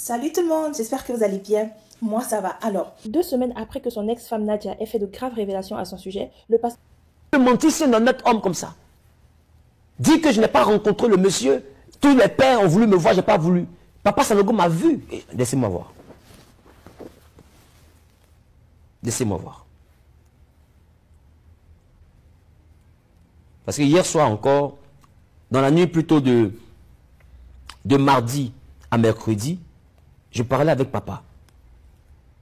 Salut tout le monde, j'espère que vous allez bien. Moi ça va. Alors, 2 semaines après que son ex-femme Nadia ait fait de graves révélations à son sujet, le pasteur... Mentir sur un honnête homme comme ça. Dit que je n'ai pas rencontré le monsieur. Tous les pères ont voulu me voir, je n'ai pas voulu. Papa Sanogo m'a vu. Laissez-moi voir. Laissez-moi voir. Parce que hier soir encore, dans la nuit plutôt de mardi à mercredi, je parlais avec papa.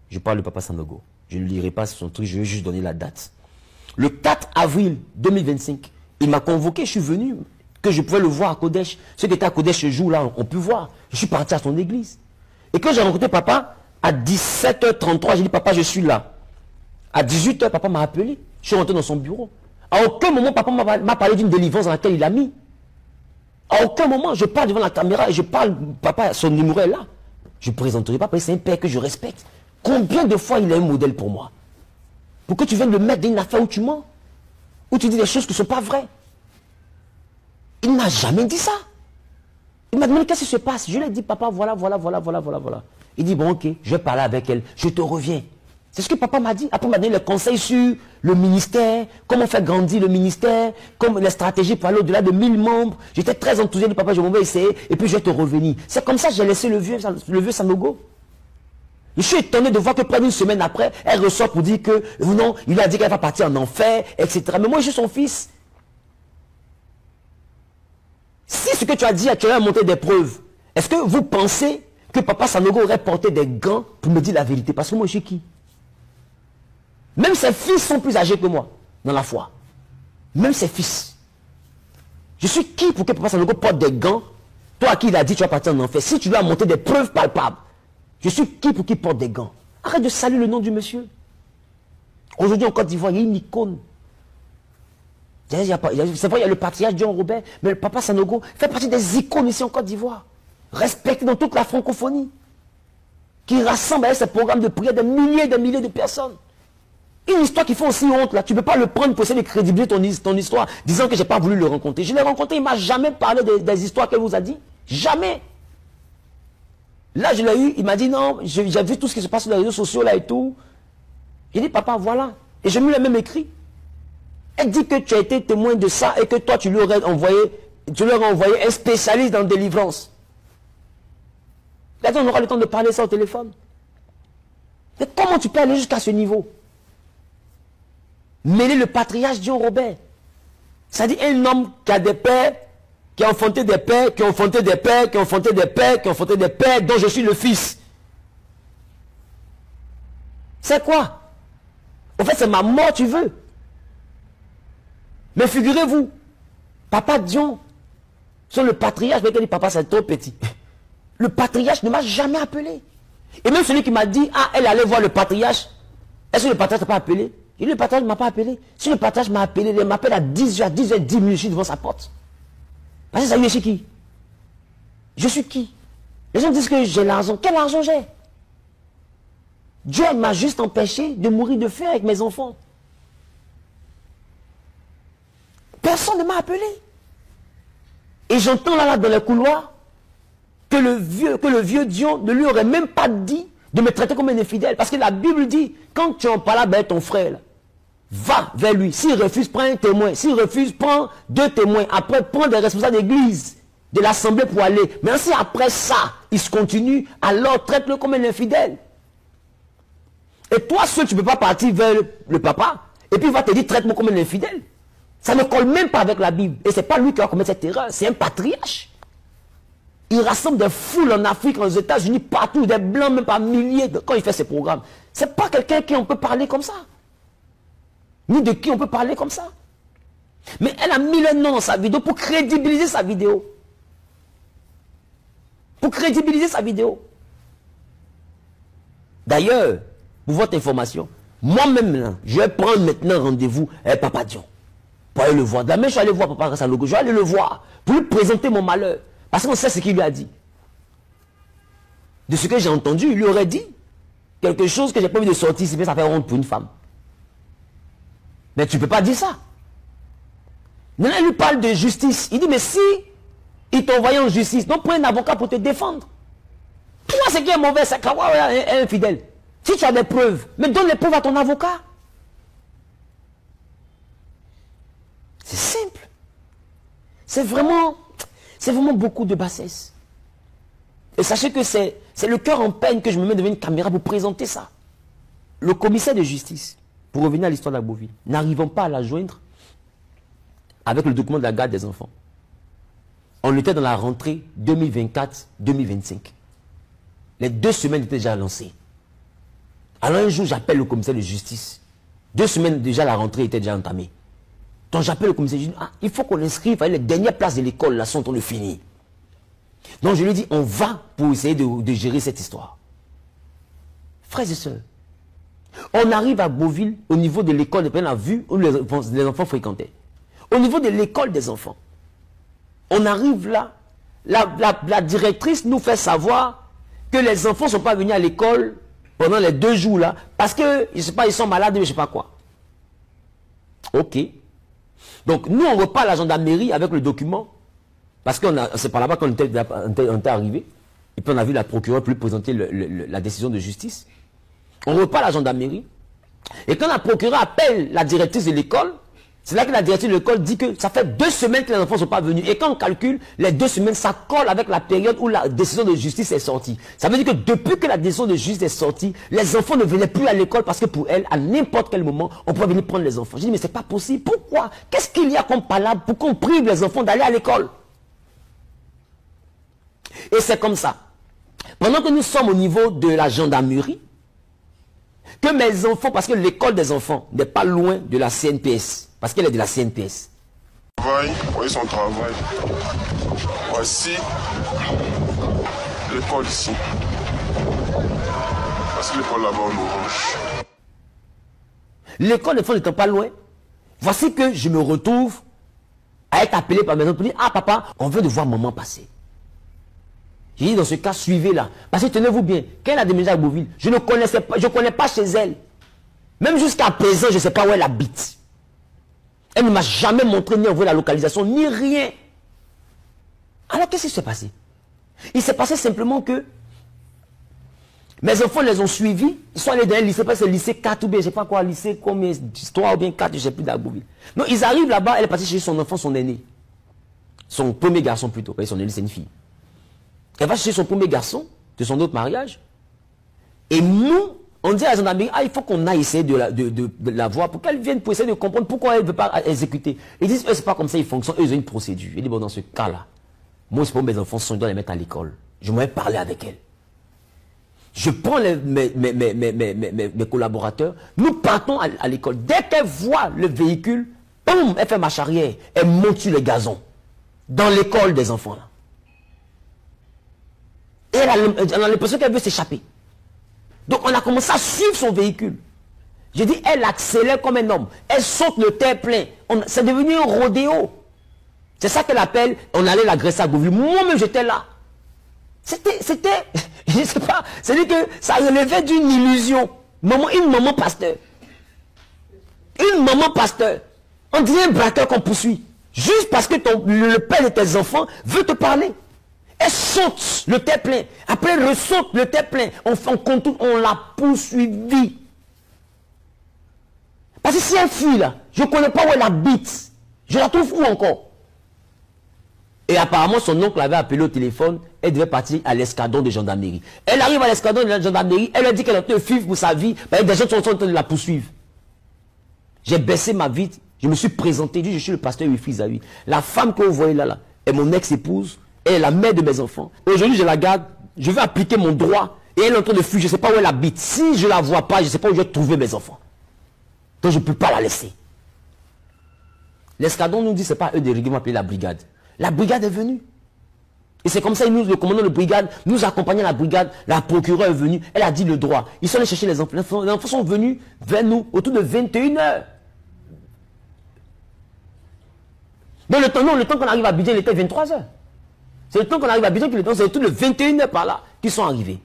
Je parle de papa Sanogo. Je ne lirai pas son truc, je vais juste donner la date. Le 4 avril 2025, il m'a convoqué, je suis venu, que je pouvais le voir à Kodesh. Ceux qui étaient à Kodesh ce jour-là, on peut voir. Je suis parti à son église. Et quand j'ai rencontré papa, à 17h33, j'ai dit, papa, je suis là. À 18h, papa m'a appelé. Je suis rentré dans son bureau. À aucun moment, papa m'a parlé d'une délivrance dans laquelle il a mis. À aucun moment, je parle devant la caméra et je parle, papa, son numéro est là. Je ne présenterai pas, parce que c'est un père que je respecte. Combien de fois il est un modèle pour moi? Pour que tu viennes le mettre dans une affaire où tu mens, où tu dis des choses qui ne sont pas vraies. Il n'a jamais dit ça. Il m'a demandé qu'est-ce qui se passe. Je lui ai dit, papa, voilà. Il dit, bon, ok, je vais parler avec elle, je te reviens. C'est ce que papa m'a dit. Après, il m'a donné les conseils sur le ministère, comment faire grandir le ministère, comme les stratégies pour aller au-delà de 1000 membres. J'étais très enthousiaste, dit, papa, je vais essayer, et puis je vais te revenir. C'est comme ça que j'ai laissé le vieux Sanogo. Je suis étonné de voir que près d'une semaine après, elle ressort pour dire que, non, il a dit qu'elle va partir en enfer, etc. Mais moi, je suis son fils. Si ce que tu as dit, tu as montré des preuves, est-ce que vous pensez que papa Sanogo aurait porté des gants pour me dire la vérité? Parce que moi, je suis qui? Même ses fils sont plus âgés que moi dans la foi. Même ses fils. Je suis qui pour que papa Sanogo porte des gants? Toi à qui il a dit tu vas partir en enfer? Si tu lui as montré des preuves palpables, je suis qui pour qu'il porte des gants? Arrête de saluer le nom du monsieur. Aujourd'hui en Côte d'Ivoire, il y a une icône. C'est vrai, il y a le patriarche John Robert, mais le papa Sanogo fait partie des icônes ici en Côte d'Ivoire. Respecté dans toute la francophonie. Qui rassemble avec ses programmes de prière des milliers et des milliers de personnes. Une histoire qui fait aussi honte là. Tu ne peux pas le prendre pour essayer de crédibiliser ton histoire, disant que je n'ai pas voulu le rencontrer. Je l'ai rencontré, il ne m'a jamais parlé des histoires qu'elle vous a dit. Jamais. Là, je l'ai eu, il m'a dit non, j'ai vu tout ce qui se passe sur les réseaux sociaux là et tout. J'ai dit, papa, voilà. Et je lui ai même écrit. Elle dit que tu as été témoin de ça et que toi, tu lui aurais envoyé un spécialiste dans la délivrance. Là, on aura le temps de parler ça au téléphone. Mais comment tu peux aller jusqu'à ce niveau? Mêler le patriarche John Robert. C'est-à-dire un homme qui a des pères, qui a enfanté des pères, qui ont enfanté des pères, qui ont enfanté des pères, qui ont enfanté des pères, dont je suis le fils. C'est quoi? En fait, c'est ma mort, tu veux. Mais figurez-vous, papa Dion, sur le patriarche, mais dit papa, c'est trop petit. Le patriarche ne m'a jamais appelé. Et même celui qui m'a dit, ah, elle allait voir le patriarche, est-ce que le patriarche ne t'a pas appelé? Il dit, le patriarche ne m'a pas appelé. Si le patriarche m'a appelé, il m'appelle à 10h, 10h10 minutes, je suis devant sa porte. Parce que ça lui est chez qui? Je suis qui? Les gens disent que j'ai l'argent. Quel argent j'ai? Dieu m'a juste empêché de mourir de faim avec mes enfants. Personne ne m'a appelé. Et j'entends là dans les couloirs que le vieux Dion ne lui aurait même pas dit de me traiter comme un infidèle. Parce que la Bible dit, quand tu en parles avec ton frère, là, va vers lui. S'il refuse, prends un témoin. S'il refuse, prends 2 témoins. Après, prends des responsables d'église, de l'assemblée pour aller. Mais si après ça, il se continue, alors traite-le comme un infidèle. Et toi, seul, tu ne peux pas partir vers le papa. Et puis il va te dire, traite-moi comme un infidèle. Ça ne colle même pas avec la Bible. Et ce n'est pas lui qui va commettre cette erreur. C'est un patriarche. Il rassemble des foules en Afrique, aux États-Unis, partout, des blancs, même par milliers, quand il fait ses programmes. Ce n'est pas quelqu'un qui on peut parler comme ça. Ni de qui on peut parler comme ça. Mais elle a mis le nom dans sa vidéo pour crédibiliser sa vidéo. Pour crédibiliser sa vidéo. D'ailleurs, pour votre information, moi-même, là, je vais prendre maintenant rendez-vous avec Papa Dion. Pour aller le voir. Demain, je suis allé voir Papa Sanogo. Je vais aller le voir. Pour lui présenter mon malheur. Parce qu'on sait ce qu'il lui a dit. De ce que j'ai entendu, il lui aurait dit quelque chose que j'ai pas envie de sortir, si ça fait honte pour une femme. Mais tu ne peux pas dire ça. Maintenant, il lui parle de justice. Il dit, mais si il t'envoie en justice, donc prends un avocat pour te défendre. Toi, c'est qui est mauvais, c'est infidèle. Si tu as des preuves, mais donne les preuves à ton avocat. C'est simple. C'est vraiment beaucoup de bassesse. Et sachez que c'est le cœur en peine que je me mets devant une caméra pour présenter ça. Le commissaire de justice, pour revenir à l'histoire d'Agboville, n'arrivons pas à la joindre avec le document de la garde des enfants. On était dans la rentrée 2024-2025. Les 2 semaines étaient déjà lancées. Alors un jour, j'appelle le commissaire de justice. 2 semaines déjà, la rentrée était déjà entamée. Donc j'appelle le commissaire, je dis, il faut qu'on inscrive, les dernières places de l'école, là, sont en train de finir. Donc je lui dis, on va pour essayer de gérer cette histoire. Frères et sœurs, on arrive à Beauville, au niveau de l'école, on a vu où les enfants fréquentaient. Au niveau de l'école des enfants, on arrive là, la directrice nous fait savoir que les enfants ne sont pas venus à l'école pendant les 2 jours là, parce que, je ne sais pas, ils sont malades, je ne sais pas quoi. Ok. Donc, nous, on repart à la gendarmerie avec le document, parce que c'est par là-bas qu'on était arrivé, et puis on a vu la procureure plus présenter la décision de justice. On repart à la gendarmerie, et quand la procureure appelle la directrice de l'école, c'est là que la directrice de l'école dit que ça fait 2 semaines que les enfants ne sont pas venus. Et quand on calcule, les 2 semaines, ça colle avec la période où la décision de justice est sortie. Ça veut dire que depuis que la décision de justice est sortie, les enfants ne venaient plus à l'école parce que pour elle, à n'importe quel moment, on pouvait venir prendre les enfants. Je dis, mais c'est pas possible. Pourquoi? Qu'est-ce qu'il y a comme palabre pour qu'on prive les enfants d'aller à l'école? Et c'est comme ça. Pendant que nous sommes au niveau de la gendarmerie, que mes enfants, parce que l'école des enfants n'est pas loin de la CNPS, parce qu'elle est de la CNPS. Voyez son travail. Voici l'école ici. Parce que l'école là-bas en orange. L'école des enfants n'étant pas loin, voici que je me retrouve à être appelé par mes enfants pour dire, ah papa, on veut de voir maman passer. J'ai dit, dans ce cas, suivez-la. Parce que tenez-vous bien, quand elle a déménagé à Beauville, je ne connaissais pas, je ne connais pas chez elle. Même jusqu'à présent, je ne sais pas où elle habite. Elle ne m'a jamais montré ni envoyé la localisation, ni rien. Alors, qu'est-ce qui s'est passé? Il s'est passé simplement que mes enfants les ont suivis. Ils sont allés dans un lycée, c'est le lycée 4 ou bien, je ne sais pas quoi, lycée combien, 3 ou bien 4, je ne sais plus d'Agboville. Donc, ils arrivent là-bas, elle est partie chez son enfant, son aîné. Son premier garçon plutôt, son aîné, c'est une fille. Elle va chercher son premier garçon de son autre mariage. Et nous, on dit à la gendarmerie, il faut qu'on aille essayer de la voir pour qu'elle vienne pour essayer de comprendre pourquoi elle ne veut pas exécuter. Ils disent, c'est pas comme ça, ils fonctionnent, eux, ils ont une procédure. Il dit, bon, dans ce cas-là, moi, c'est pour mes enfants, je dois les mettre à l'école. Je vais parler avec elle. Je prends mes collaborateurs, nous partons à l'école. Dès qu'elle voit le véhicule, boum, elle fait marche arrière, elle monte sur le gazon, dans l'école des enfants. Là. Et elle a l'impression qu'elle veut s'échapper. Donc on a commencé à suivre son véhicule. J'ai dit, elle accélère comme un homme. Elle saute le terre-plein. C'est devenu un rodéo. C'est ça qu'elle appelle, on allait l'agresser à Beauville. Moi-même, j'étais là. C'était, je ne sais pas, c'est-à-dire que ça relevait d'une illusion. Une maman pasteur. Une maman pasteur. On dirait un braqueur qu'on poursuit. Juste parce que le père de tes enfants veut te parler. Elle saute le terre-plein. Après, elle ressaute le terre-plein. On l'a poursuivi. Parce que si elle fuit là, je ne connais pas où elle habite. Je la trouve où encore? Et apparemment, son oncle l'avait appelé au téléphone. Elle devait partir à l'escadron de gendarmerie. Elle arrive à l'escadron de gendarmerie. Elle a dit qu'elle a été fuir pour sa vie. Parce que des gens sont en train de la poursuivre. J'ai baissé ma vitre. Je me suis présenté. Je dis, je suis le pasteur Wilfried Zawi. La femme que vous voyez là est mon ex-épouse. Elle est la mère de mes enfants. Aujourd'hui, je la garde. Je vais appliquer mon droit. Et elle est en train de fuir. Je ne sais pas où elle habite. Si je ne la vois pas, je ne sais pas où je vais trouver mes enfants. Donc, je ne peux pas la laisser. L'escadron nous dit, ce n'est pas eux de règlement appeler la brigade. La brigade est venue. Et c'est comme ça, le commandant de brigade nous accompagnait la brigade. La procureure est venue. Elle a dit le droit. Ils sont allés chercher les enfants. Les enfants sont venus vers nous autour de 21h. Donc, le temps qu'on arrive à Abidjan, il était 23h. C'est le temps qu'on arrive à Abidjan, c'est autour de 21h par là qu'ils sont arrivés.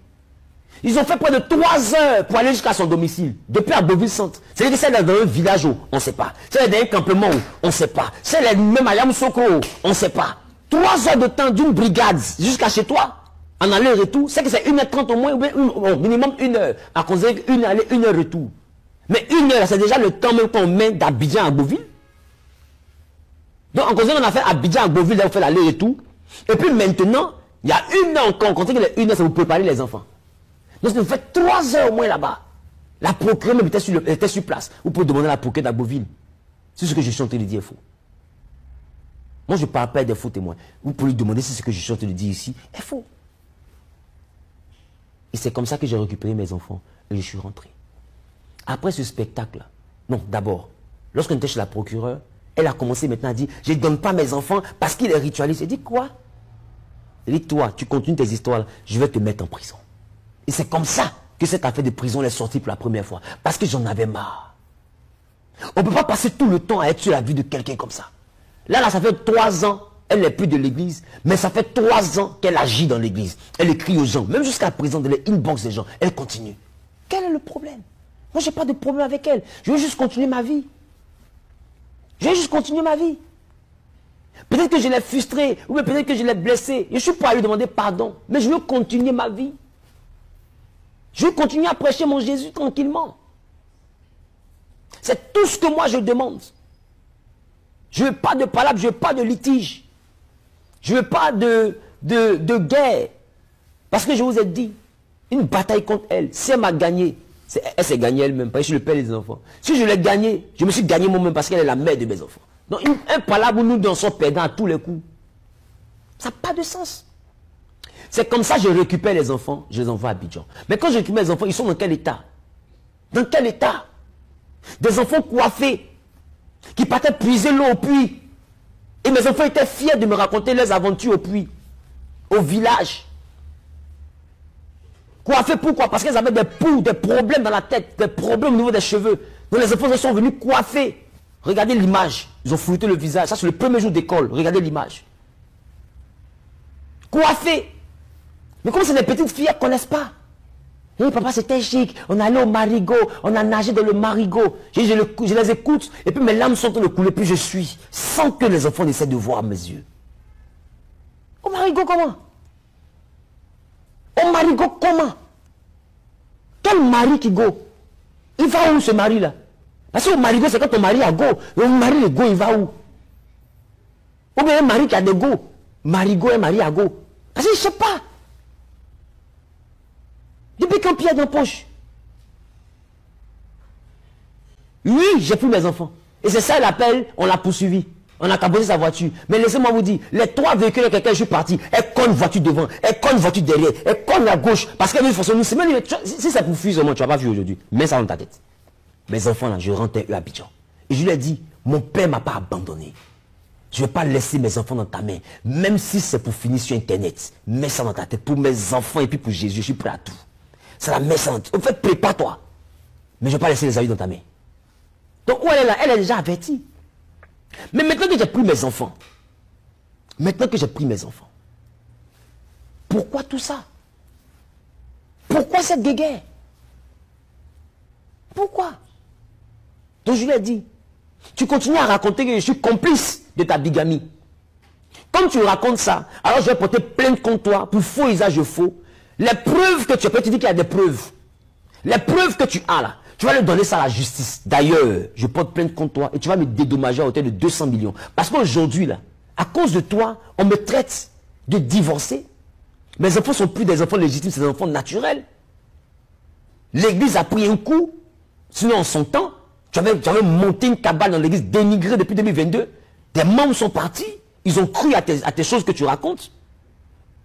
Ils ont fait près de 3 heures pour aller jusqu'à son domicile. Depuis à Beauville Centre. C'est-à-dire que c'est dans un village où on ne sait pas. C'est dans un campement où on ne sait pas. C'est même à Yamoussoukro, on ne sait pas. 3 heures de temps d'une brigade jusqu'à chez toi. En aller-retour, c'est que c'est 1h30 au moins, ou bien au minimum 1h. À cause de 1h aller, 1h retour. Mais 1h, c'est déjà le temps même qu'on met d'Abidjan à Beauville. Donc, en cause on a fait Abidjan à Beauville, là, on fait l'aller-retour. Et puis maintenant, il y a 1h encore. On compte que les 1h, c'est vous préparer les enfants. Donc, ça nous fait 3 heures au moins là-bas. La procureure même était sur place. Vous pouvez demander à la procureure à Beauville. C'est ce que je suis en train de dire est faux. Moi, je ne parle pas des faux témoins. Vous pouvez lui demander si ce que je suis en train de dire ici est faux. Et c'est comme ça que j'ai récupéré mes enfants. Et je suis rentré. Après ce spectacle-là, non, d'abord, lorsqu'on était chez la procureure, elle a commencé maintenant à dire, je ne donne pas mes enfants parce qu'il est ritualiste. J'ai dit quoi? Elle dit, toi, tu continues tes histoires, là, je vais te mettre en prison. Et c'est comme ça que cette affaire de prison est sortie pour la première fois. Parce que j'en avais marre. On ne peut pas passer tout le temps à être sur la vie de quelqu'un comme ça. Là, ça fait 3 ans, elle n'est plus de l'église, mais ça fait 3 ans qu'elle agit dans l'église. Elle écrit aux gens, même jusqu'à présent, dans les inbox des gens, elle continue. Quel est le problème? Moi, je n'ai pas de problème avec elle. Je veux juste continuer ma vie. Je veux juste continuer ma vie. Peut-être que je l'ai frustrée, ou peut-être que je l'ai blessée. Je ne suis pas à lui demander pardon, mais je veux continuer ma vie. Je veux continuer à prêcher mon Jésus tranquillement. C'est tout ce que moi je demande. Je ne veux pas de palabres, je ne veux pas de litige. Je ne veux pas de guerre. Parce que je vous ai dit, une bataille contre elle, si elle m'a gagné, elle s'est gagnée elle-même, parce que je suis le père des enfants. Si je l'ai gagnée, je me suis gagné moi-même parce qu'elle est la mère de mes enfants. Donc un palabre où nous deux sommes perdants à tous les coups, ça n'a pas de sens. C'est comme ça que je récupère les enfants, je les envoie à Abidjan. Mais quand je récupère les enfants, ils sont dans quel état? Dans quel état? Des enfants coiffés, qui partaient puiser l'eau au puits. Et mes enfants étaient fiers de me raconter leurs aventures au puits, au village. Coiffés pourquoi? Parce qu'ils avaient des poux, des problèmes dans la tête, des problèmes au niveau des cheveux. Donc les enfants sont venus coiffés. Regardez l'image. Ils ont flouté le visage. Ça c'est le premier jour d'école. Regardez l'image. Coiffés. Mais comme c'est des petites filles, elles ne connaissent pas. Et papa, c'était chic. On allait au marigot. On a nagé dans le marigot. Je les écoute. Et puis mes larmes sont en train de couler. Puis je suis. Sans que les enfants essaient de voir mes yeux. Au marigot, comment? Au marigot, comment? Quel mari qui go? Il va où ce mari-là? Parce que au marigot, c'est quand ton mari a go. Le mari, le go, il va où? Ou bien un mari qui a des go. Marigot et mari à go. Parce que je ne sais pas. Depuis quand pied dans la poche? Oui, j'ai pris mes enfants. Et c'est ça l'appel, on l'a poursuivi. On a cabossé sa voiture. Mais laissez-moi vous dire, les 3 véhicules de quelqu'un, je suis parti. Elle conne voiture devant, elle conne voiture derrière, elle conne à gauche. Parce qu'elle veut faire son semaine. Si ça pour fuir seulement, tu vas pas fuir aujourd'hui. Mets ça dans ta tête. Mes enfants là, je rentrais eux à Abidjan. Et je lui ai dit, mon père ne m'a pas abandonné. Je ne vais pas laisser mes enfants dans ta main. Même si c'est pour finir sur Internet. Mets ça dans ta tête. Pour mes enfants et puis pour Jésus, je suis prêt à tout. C'est la messe en fait, prépare-toi. Mais je ne vais pas laisser les avis dans ta main. Donc, où elle est là? Elle est déjà avertie. Mais maintenant que j'ai pris mes enfants, pourquoi tout ça? Pourquoi cette guéguerre? Pourquoi? Donc, je lui ai dit, tu continues à raconter que je suis complice de ta bigamie. Comme tu racontes ça, alors je vais porter plainte contre toi pour faux usage faux. Les preuves que tu as, tu dis qu'il y a des preuves. Les preuves que tu as là, tu vas leur donner ça à la justice. D'ailleurs, je porte plainte contre toi et tu vas me dédommager à hauteur de 200 millions. Parce qu'aujourd'hui là, à cause de toi, on me traite de divorcé. Mes enfants ne sont plus des enfants légitimes, c'est des enfants naturels. L'église a pris un coup. Sinon en son temps, tu avais monté une cabale dans l'église dénigrée depuis 2022. Des membres sont partis. Ils ont cru à tes choses que tu racontes.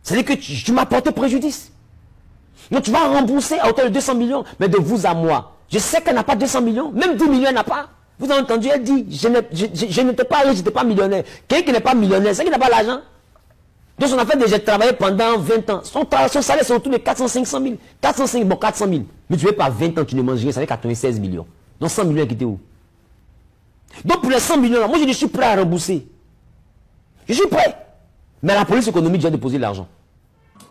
C'est-à-dire que tu m'as porté préjudice. Donc tu vas rembourser à hauteur de 200 millions. Mais de vous à moi, je sais qu'elle n'a pas 200 millions. Même 10 millions, elle n'a pas. Vous avez entendu, elle dit, je n'étais pas riche, je n'étais pas millionnaire. Quelqu'un qui n'est pas millionnaire, c'est qu'il n'a pas l'argent. Donc son affaire, j'ai travaillé pendant 20 ans. Son salaire, c'est autour de 400-500 000. 400 000. Mais tu ne veux pas 20 ans, tu ne manges rien, ça fait 96 millions. Donc 100 millions qui étaient où? Donc pour les 100 millions là, moi je suis prêt à rembourser. Je suis prêt. Mais la police économique vient déposer l'argent.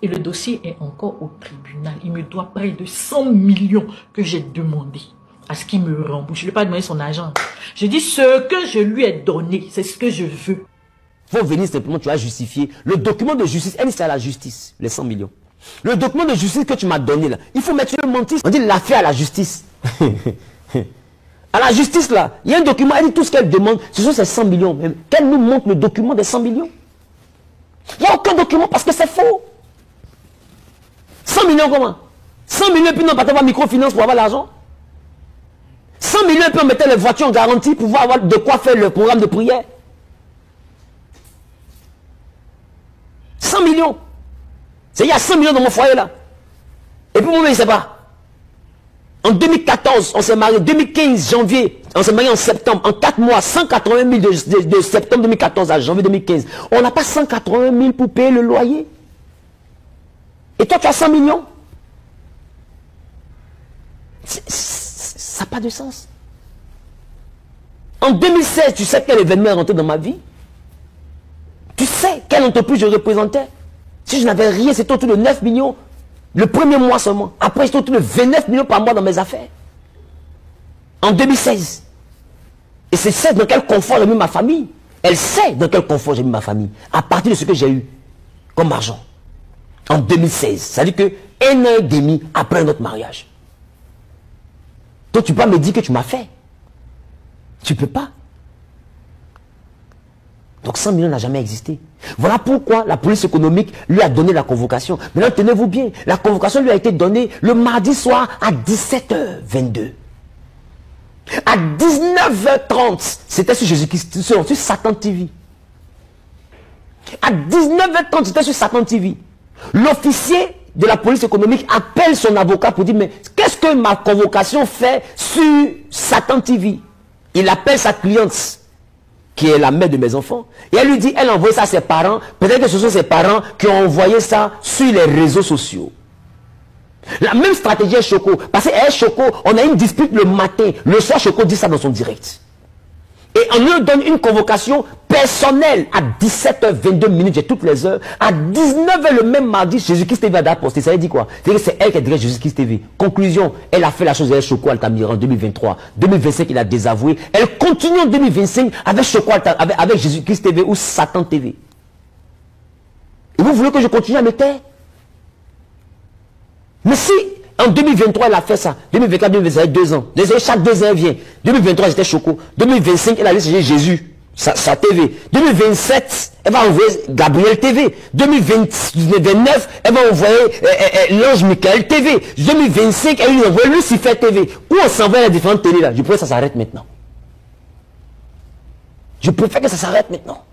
Et le dossier est encore au tribunal. Il me doit près de 100 millions que j'ai demandé à ce qu'il me rembourse. Je ne lui ai pas demandé son argent. Je dis ce que je lui ai donné, c'est ce que je veux. Il faut venir simplement, tu as justifié. Le document de justice, elle c'est à la justice, les 100 millions. Le document de justice que tu m'as donné là, il faut mettre le mentir. On dit l'affaire à la justice. À la justice là, il y a un document, elle dit tout ce qu'elle demande, ce sont ces 100 millions. Qu'elle nous montre le document des 100 millions. Il n'y a aucun document parce que c'est faux. 100 millions comment? 100 millions et puis non, pas avoir microfinance pour avoir l'argent. 100 millions et puis on mettait les voitures en garantie pour pouvoir avoir de quoi faire le programme de prière. 100 millions. C'est il y a 100 millions dans mon foyer là. Et puis moi, je ne sais pas. En 2014, on s'est marié. 2015, janvier, on s'est marié en septembre. En 4 mois, 180 000 de septembre 2014 à janvier 2015. On n'a pas 180 000 pour payer le loyer. Et toi, tu as 100 millions. Ça n'a pas de sens. En 2016, tu sais quel événement est rentré dans ma vie? Tu sais quelle entreprise je représentais? Si je n'avais rien, c'était autour de 9 millions. Le premier mois seulement. Après, j'étais autour de 29 millions par mois dans mes affaires. En 2016. Et c'est ça dans quel confort j'ai mis ma famille. Elle sait dans quel confort j'ai mis ma famille. À partir de ce que j'ai eu comme argent. En 2016. Ça veut dire que 1 an et demi après notre mariage. Donc tu peux pas me dire que tu m'as fait. Tu peux pas. Donc 100 millions n'a jamais existé. Voilà pourquoi la police économique lui a donné la convocation. Maintenant, tenez-vous bien. La convocation lui a été donnée le mardi soir à 17h22. À 19h30, c'était sur Jésus-Christ, sur Satan TV. À 19h30, c'était sur Satan TV. L'officier de la police économique appelle son avocat pour dire, mais qu'est-ce que ma convocation fait sur Satan TV? Il appelle sa cliente, qui est la mère de mes enfants, et elle lui dit, elle envoie ça à ses parents, peut-être que ce sont ses parents qui ont envoyé ça sur les réseaux sociaux. La même stratégie est Choco, parce qu'elle Choco, on a une dispute le matin, le soir Choco dit ça dans son direct. Et on lui donne une convocation personnelle à 17h22 minutes, j'ai toutes les heures. À 19h le même mardi, Jésus-Christ TV a posté. Ça veut dire quoi? C'est elle qui a dirigé Jésus-Christ TV. Conclusion, elle a fait la chose avec Choco Altamira en 2023. 2025, il a désavoué. Elle continue en 2025 avec Choco Altamira, avec Jésus-Christ TV ou Satan TV. Et vous voulez que je continue à me taire? Mais si en 2023, elle a fait ça. 2024, 2025, 2 ans. Chaque 2 ans, elle vient. 2023, c'était Choco. 2025, elle a laissé Jésus, sa TV. 2027, elle va envoyer Gabriel TV. 2029, elle va envoyer l'ange Michael TV. 2025, elle lui envoie Lucifer TV. Où on s'envoie les différentes télés là? Je préfère que ça s'arrête maintenant. Je préfère que ça s'arrête maintenant.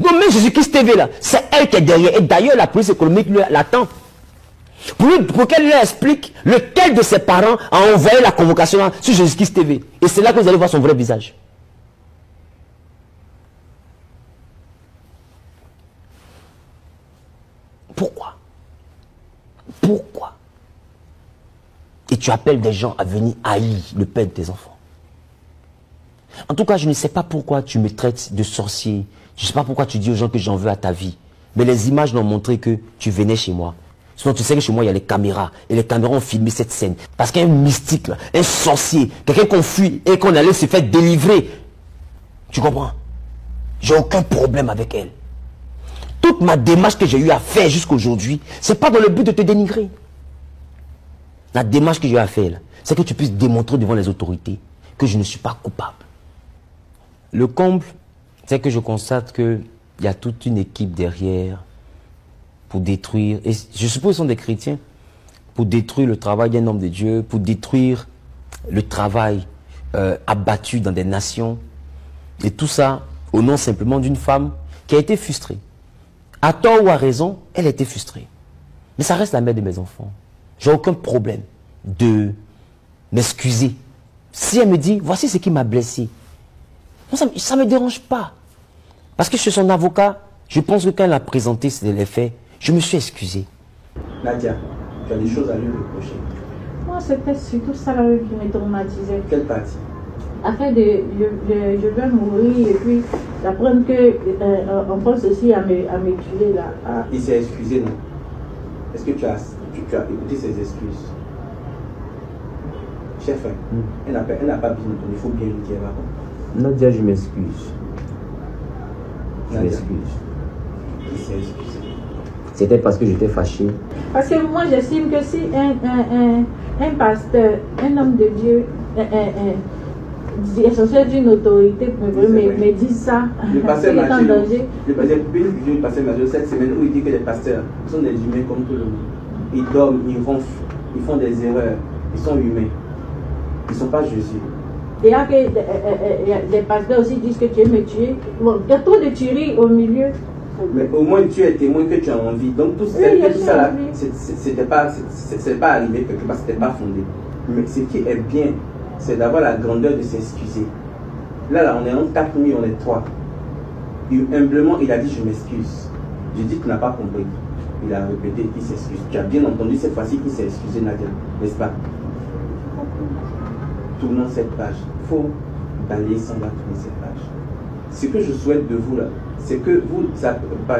Non, même Jésus-Christ TV là, c'est elle qui est derrière. Et d'ailleurs, la police économique lui l'attend. Pour qu'elle lui explique lequel de ses parents a envoyé la convocation sur Jésus-Christ TV. Et c'est là que vous allez voir son vrai visage. Pourquoi? Pourquoi? Et tu appelles des gens à venir haïr le père de tes enfants. En tout cas, je ne sais pas pourquoi tu me traites de sorcier. Je ne sais pas pourquoi tu dis aux gens que j'en veux à ta vie. Mais les images n'ont montré que tu venais chez moi. Sinon, tu sais que chez moi, il y a les caméras. Et les caméras ont filmé cette scène. Parce qu'il y a un mystique, là, un sorcier, quelqu'un qu'on fuit et qu'on allait se faire délivrer. Tu comprends? J'ai aucun problème avec elle. Toute ma démarche que j'ai eu à faire jusqu'à aujourd'hui, ce n'est pas dans le but de te dénigrer. La démarche que j'ai eu à faire, c'est que tu puisses démontrer devant les autorités que je ne suis pas coupable. Le comble, c'est que je constate qu'il y a toute une équipe derrière pour détruire, et je suppose qu'ils sont des chrétiens, pour détruire le travail d'un homme de Dieu, pour détruire le travail abattu dans des nations. Et tout ça au nom simplement d'une femme qui a été frustrée. À tort ou à raison, elle a été frustrée. Mais ça reste la mère de mes enfants. J'ai aucun problème de m'excuser. Si elle me dit, voici ce qui m'a blessé, ça ne me dérange pas. Parce que chez son avocat, je pense que quand elle a présenté les faits, je me suis excusé. Nadia, tu as des choses à lui reprocher. Moi, c'était surtout ça qui me traumatisait. Quelle partie? Afin de, je vais mourir et puis d'apprendre qu'on pense aussi à me tuer là. Il s'est excusé, non? Est-ce que tu as écouté ses excuses? Chef, elle n'a pas bien entendu, il faut bien lui dire là. Nadia, je m'excuse. Je m'excuse. Il s'est excusé. C'était parce que j'étais fâché. Parce que moi, j'estime que si un pasteur, un homme de Dieu, essentiel d'une autorité, me dit ça, le pasteur il est en danger. Le pasteur Major cette semaine où il dit que les pasteurs sont des humains comme tout le monde. Ils dorment, ils ronflent, ils font des erreurs, ils sont humains. Ils ne sont pas Jésus. Il y a que des pasteurs aussi disent que tu aimes me tuer. Bon, il y a trop de tueries au milieu. Mais au moins tu es témoin que tu as envie. Donc tout ça là, c'était pas arrivé quelque part, c'était pas fondé. Mais ce qui est bien, c'est d'avoir la grandeur de s'excuser. Là, on est en 4 000, on est 3. Et humblement, il a dit je m'excuse. J'ai dit tu n'as pas compris. Il a répété qu'il s'excuse. Tu as bien entendu cette fois-ci qu'il s'est excusé, Nadia, n'est-ce pas? Tournons cette page. Il faut balayer sans tourner cette page. Ce que je souhaite de vous là, c'est que vous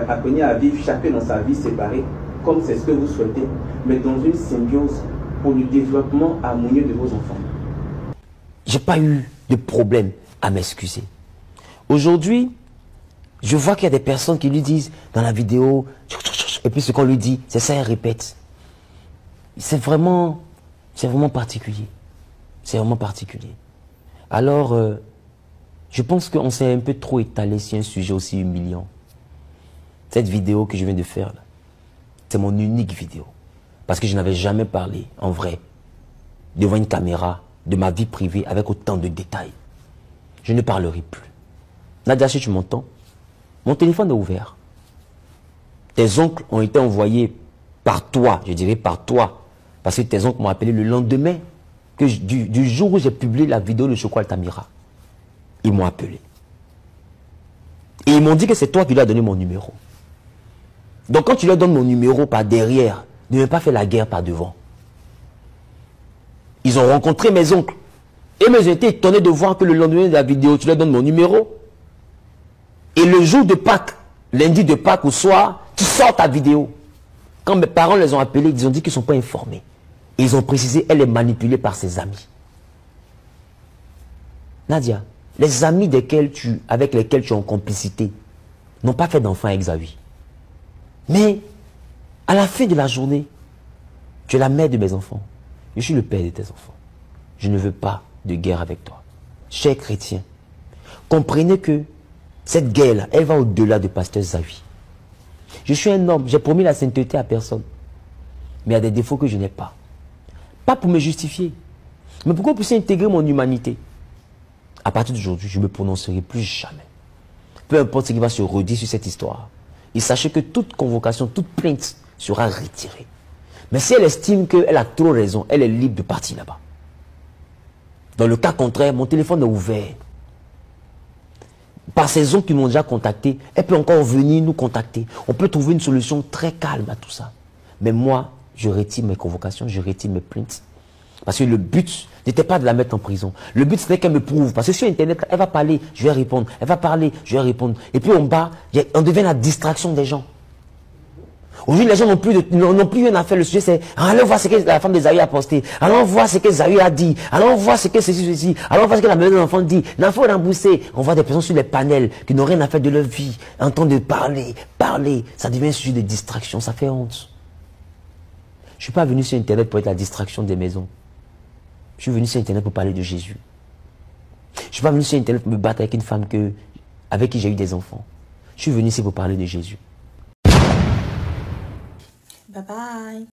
appreniez à vivre chacun dans sa vie séparée, comme c'est ce que vous souhaitez, mais dans une symbiose pour le développement harmonieux de vos enfants. J'ai pas eu de problème à m'excuser. Aujourd'hui, je vois qu'il y a des personnes qui lui disent dans la vidéo, et puis ce qu'on lui dit, c'est ça, elle répète. C'est vraiment particulier. C'est vraiment particulier. Alors, je pense qu'on s'est un peu trop étalé sur un sujet aussi humiliant. Cette vidéo que je viens de faire, c'est mon unique vidéo. Parce que je n'avais jamais parlé, en vrai, devant une caméra, de ma vie privée avec autant de détails. Je ne parlerai plus. Nadia, si tu m'entends, mon téléphone est ouvert. Tes oncles ont été envoyés par toi, je dirais par toi, parce que tes oncles m'ont appelé le lendemain du jour où j'ai publié la vidéo de Choco Altamira. Ils m'ont appelé. Et ils m'ont dit que c'est toi qui lui as donné mon numéro. Donc quand tu leur donnes mon numéro par derrière, ne viens pas faire la guerre par devant. Ils ont rencontré mes oncles. Et ils ont été étonnés de voir que le lendemain de la vidéo, tu leur donnes mon numéro. Et le jour de Pâques, lundi de Pâques au soir, tu sors ta vidéo. Quand mes parents les ont appelés, ils ont dit qu'ils ne sont pas informés. Et ils ont précisé, elle est manipulée par ses amis. Nadia, les amis avec lesquels tu es en complicité n'ont pas fait d'enfant avec Zawi. Mais, à la fin de la journée, tu es la mère de mes enfants. Je suis le père de tes enfants. Je ne veux pas de guerre avec toi. Chers chrétiens, comprenez que cette guerre-là, elle va au-delà de pasteur Zawi. Je suis un homme, j'ai promis la sainteté à personne. Mais il y a des défauts que je n'ai pas. Pas pour me justifier, mais pour qu'on puisse intégrer mon humanité. À partir d'aujourd'hui, je ne me prononcerai plus jamais. Peu importe ce qui va se redire sur cette histoire. Et sachez que toute convocation, toute plainte sera retirée. Mais si elle estime qu'elle a trop raison, elle est libre de partir là-bas. Dans le cas contraire, mon téléphone est ouvert. Par ces oncles qui m'ont déjà contacté, elle peut encore venir nous contacter. On peut trouver une solution très calme à tout ça. Mais moi, je retire mes convocations, je retire mes plaintes. Parce que le but n'était pas de la mettre en prison. Le but, c'était qu'elle me prouve. Parce que sur Internet, elle va parler, je vais répondre. Elle va parler, je vais répondre. Et puis en bas, on devient la distraction des gens. Aujourd'hui, les gens n'ont plus rien à faire. Le sujet, c'est allons voir ce que la femme de Zawi a posté. Allons voir ce que Zawi a dit. Allons voir ce que ceci. Allons voir ce que la mère de l'enfant dit. Il faut rembourser. On voit des personnes sur les panels qui n'ont rien à faire de leur vie, en train de parler. Ça devient un sujet de distraction. Ça fait honte. Je ne suis pas venu sur Internet pour être la distraction des maisons. Je suis venu sur Internet pour parler de Jésus. Je ne suis pas venu sur Internet pour me battre avec une femme avec qui j'ai eu des enfants. Je suis venu ici pour parler de Jésus. Bye bye.